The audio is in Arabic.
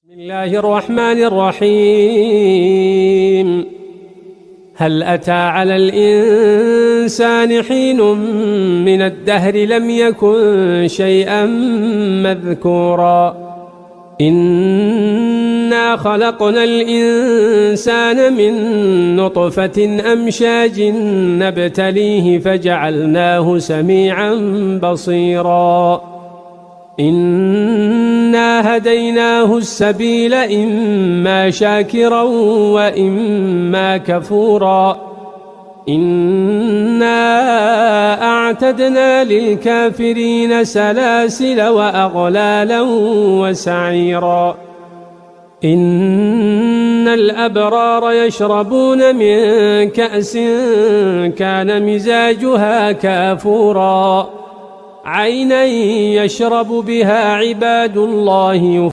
بسم الله الرحمن الرحيم. هل أتى على الإنسان حين من الدهر لم يكن شيئا مذكورا إنا خلقنا الإنسان من نطفة أمشاج نبتليه فجعلناه سميعا بصيرا إنا هديناه السبيل إما شاكرا وإما كفورا إنا أعتدنا للكافرين سلاسل وأغلالا وسعيرا إن الأبرار يشربون من كأس كان مزاجها كافورا عينا يشرب بها عباد الله